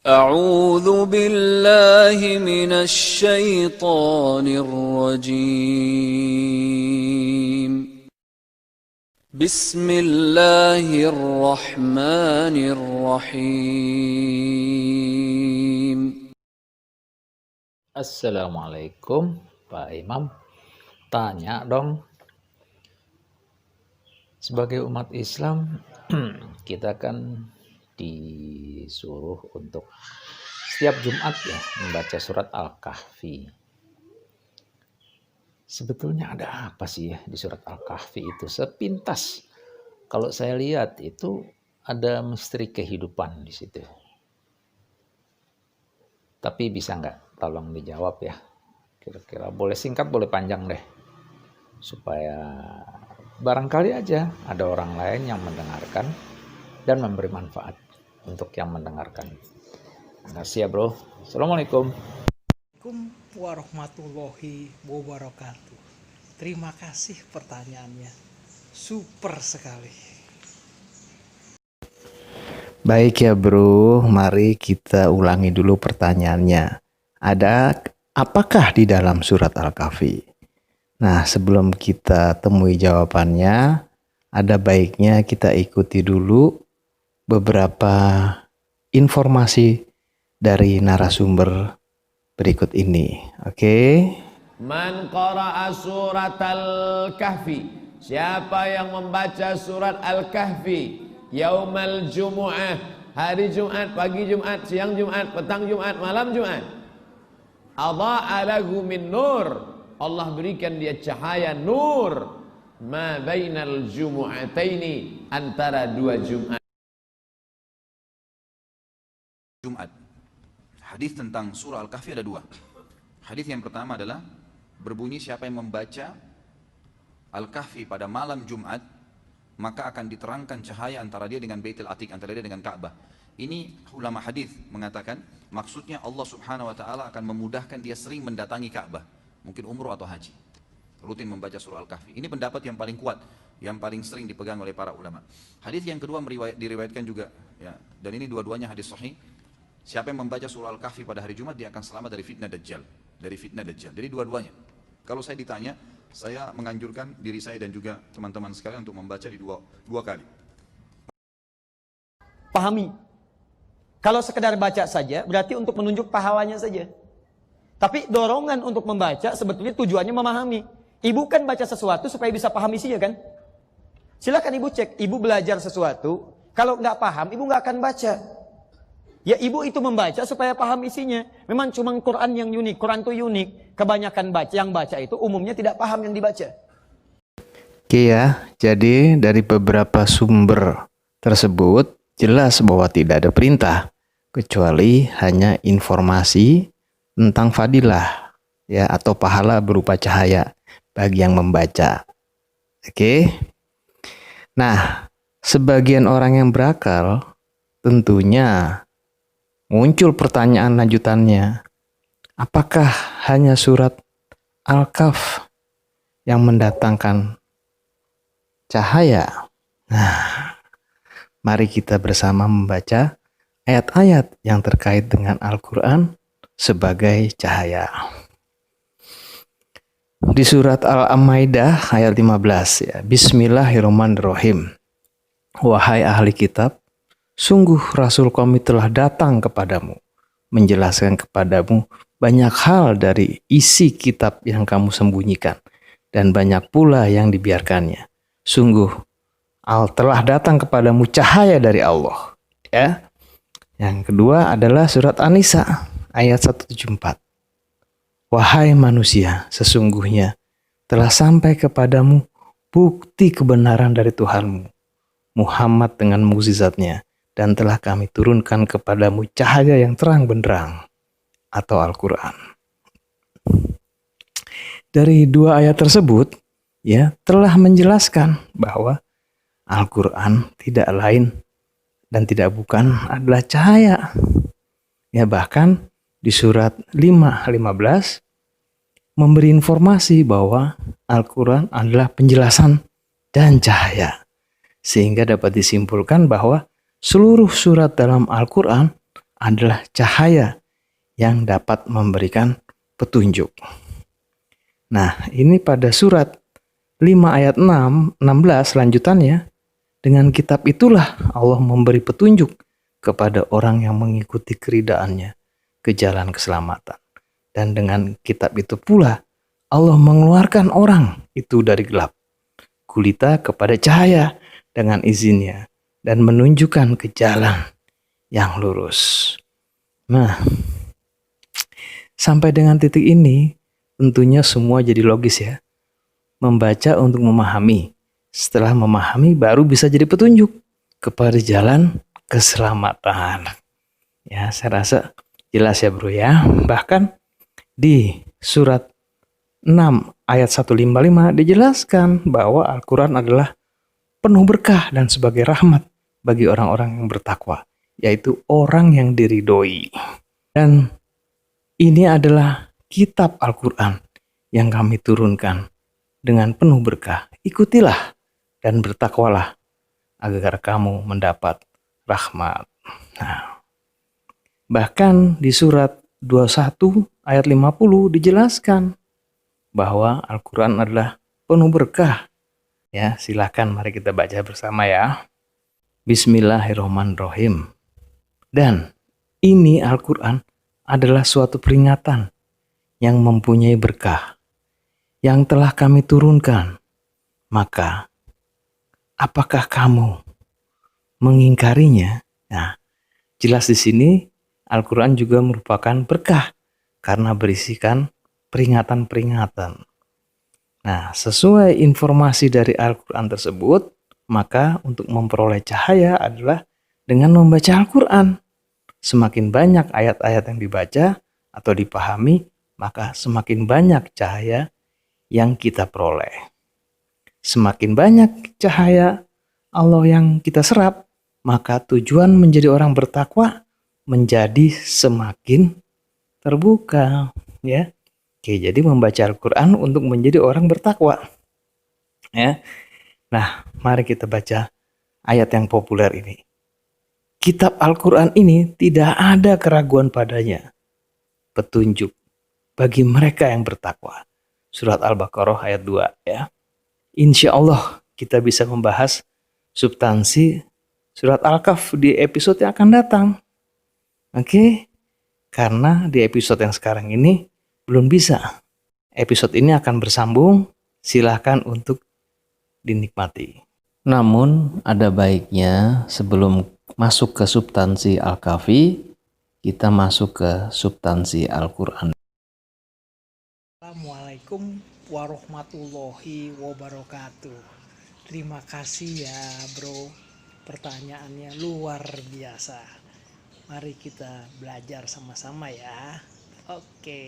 أعوذ بالله من الشيطان الرجيم بسم الله الرحمن الرحيم. Assalamualaikum Pak Imam. Tanya dong, sebagai umat Islam kita kan disuruh untuk setiap Jumat ya membaca surat Al-Kahfi. Sebetulnya ada apa sih ya di surat Al-Kahfi itu? Sepintas kalau saya lihat itu ada misteri kehidupan di situ. Tapi bisa nggak tolong dijawab ya? Kira-kira boleh singkat, boleh panjang deh. Supaya barangkali aja ada orang lain yang mendengarkan dan memberi manfaat untuk yang mendengarkan. Makasih ya bro. Assalamualaikum. Assalamualaikum warahmatullahi wabarakatuh. Terima kasih pertanyaannya. Super sekali. Baik ya bro, mari kita ulangi dulu pertanyaannya. Ada apakah di dalam surat Al-Kahfi? Nah, sebelum kita temui jawabannya, ada baiknya kita ikuti dulu beberapa informasi dari narasumber berikut ini. Oke. Man qara'a surat Al-Kahfi, siapa yang membaca surat Al-Kahfi yaumal jumu'ah, hari Jumat, pagi Jumat, siang Jumat, petang Jumat, malam Jumat, adha'a lahu min nur, Allah berikan dia cahaya nur ma bainal jumu'ataini, antara dua Jumat. Hadis tentang surah Al-Kahfi ada dua. Hadis yang pertama adalah berbunyi, siapa yang membaca Al-Kahfi pada malam Jumat maka akan diterangkan cahaya antara dia dengan Baitul Atiq, antara dia dengan Ka'bah. Ini ulama hadis mengatakan maksudnya Allah Subhanahu wa taala akan memudahkan dia sering mendatangi Ka'bah, mungkin umroh atau haji, rutin membaca surah Al-Kahfi. Ini pendapat yang paling kuat, yang paling sering dipegang oleh para ulama. Hadis yang kedua diriwayatkan juga ya, dan ini dua-duanya hadis sahih. Siapa yang membaca surah Al-Kahfi pada hari Jumat, dia akan selamat dari fitnah Dajjal. Dari fitnah Dajjal. Jadi dua-duanya. Kalau saya ditanya, saya menganjurkan diri saya dan juga teman-teman sekalian untuk membaca di dua kali. Pahami. Kalau sekedar baca saja, berarti untuk menunjuk pahalanya saja. Tapi dorongan untuk membaca sebetulnya tujuannya memahami. Ibu kan baca sesuatu supaya bisa paham isinya kan? Silakan ibu cek, ibu belajar sesuatu, kalau nggak paham, ibu nggak akan baca. Ya ibu itu membaca supaya paham isinya. Memang cuma Quran yang unik. Quran itu unik. Kebanyakan yang baca itu umumnya tidak paham yang dibaca. Oke ya, jadi dari beberapa sumber tersebut jelas bahwa tidak ada perintah kecuali hanya informasi tentang fadilah ya, atau pahala berupa cahaya bagi yang membaca. Oke. Nah, sebagian orang yang berakal tentunya muncul pertanyaan lanjutannya, apakah hanya surat Al-Kahf yang mendatangkan cahaya? Nah, mari kita bersama membaca ayat-ayat yang terkait dengan Al-Quran sebagai cahaya. Di surat Al-Maidah ayat 15 ya, Bismillahirrahmanirrahim. Wahai ahli kitab, sungguh Rasul kami telah datang kepadamu, menjelaskan kepadamu banyak hal dari isi kitab yang kamu sembunyikan, dan banyak pula yang dibiarkannya. Sungguh, telah datang kepadamu cahaya dari Allah. Ya. Yang kedua adalah surat An-Nisa ayat 174. Wahai manusia, sesungguhnya telah sampai kepadamu bukti kebenaran dari Tuhanmu, Muhammad dengan mukjizatnya, dan telah kami turunkan kepadamu cahaya yang terang benderang atau Al-Quran. Dari dua ayat tersebut ya telah menjelaskan bahwa Al-Quran tidak lain dan tidak bukan adalah cahaya. Ya, bahkan di surat 5:15 memberi informasi bahwa Al-Quran adalah penjelasan dan cahaya. Sehingga dapat disimpulkan bahwa seluruh surat dalam Al-Quran adalah cahaya yang dapat memberikan petunjuk. Nah, ini pada surat 5 ayat 16 lanjutannya. Dengan kitab itulah Allah memberi petunjuk kepada orang yang mengikuti keridaannya ke jalan keselamatan. Dan dengan kitab itu pula Allah mengeluarkan orang itu dari gelap gulita kepada cahaya dengan izinnya dan menunjukkan ke jalan yang lurus. Nah, sampai dengan titik ini tentunya semua jadi logis ya. Membaca untuk memahami. Setelah memahami baru bisa jadi petunjuk kepada jalan keselamatan. Ya, saya rasa jelas ya bro ya. Bahkan di surat 6 ayat 155 dijelaskan bahwa Al-Quran adalah penuh berkah dan sebagai rahmat bagi orang-orang yang bertakwa, yaitu orang yang diridhoi. Dan ini adalah kitab Al-Quran yang kami turunkan dengan penuh berkah. Ikutilah dan bertakwalah agar kamu mendapat rahmat. Nah, bahkan di surat 21 ayat 50 dijelaskan bahwa Al-Quran adalah penuh berkah. Ya, silakan mari kita baca bersama ya. Bismillahirrahmanirrahim. Dan ini Al-Quran adalah suatu peringatan yang mempunyai berkah yang telah kami turunkan. Maka apakah kamu mengingkarinya? Nah, jelas di sini Al-Quran juga merupakan berkah karena berisikan peringatan-peringatan. Nah, sesuai informasi dari Al-Quran tersebut, maka untuk memperoleh cahaya adalah dengan membaca Al-Quran. Semakin banyak ayat-ayat yang dibaca atau dipahami, maka semakin banyak cahaya yang kita peroleh. Semakin banyak cahaya Allah yang kita serap, maka tujuan menjadi orang bertakwa menjadi semakin terbuka, ya. Oke, jadi membaca Al-Quran untuk menjadi orang bertakwa. Ya. Nah, mari kita baca ayat yang populer ini. Kitab Al-Quran ini tidak ada keraguan padanya. Petunjuk bagi mereka yang bertakwa. Surat Al-Baqarah ayat 2 ya. Insya Allah kita bisa membahas substansi surat Al-Kahf di episode yang akan datang. Oke? Karena di episode yang sekarang ini belum bisa. Episode ini akan bersambung. Silahkan untuk dinikmati. Namun ada baiknya sebelum masuk ke substansi Al-Kahfi, kita masuk ke substansi Al-Quran. Assalamualaikum warahmatullahi wabarakatuh. Terima kasih ya bro, pertanyaannya luar biasa. Mari kita belajar sama-sama ya. Oke.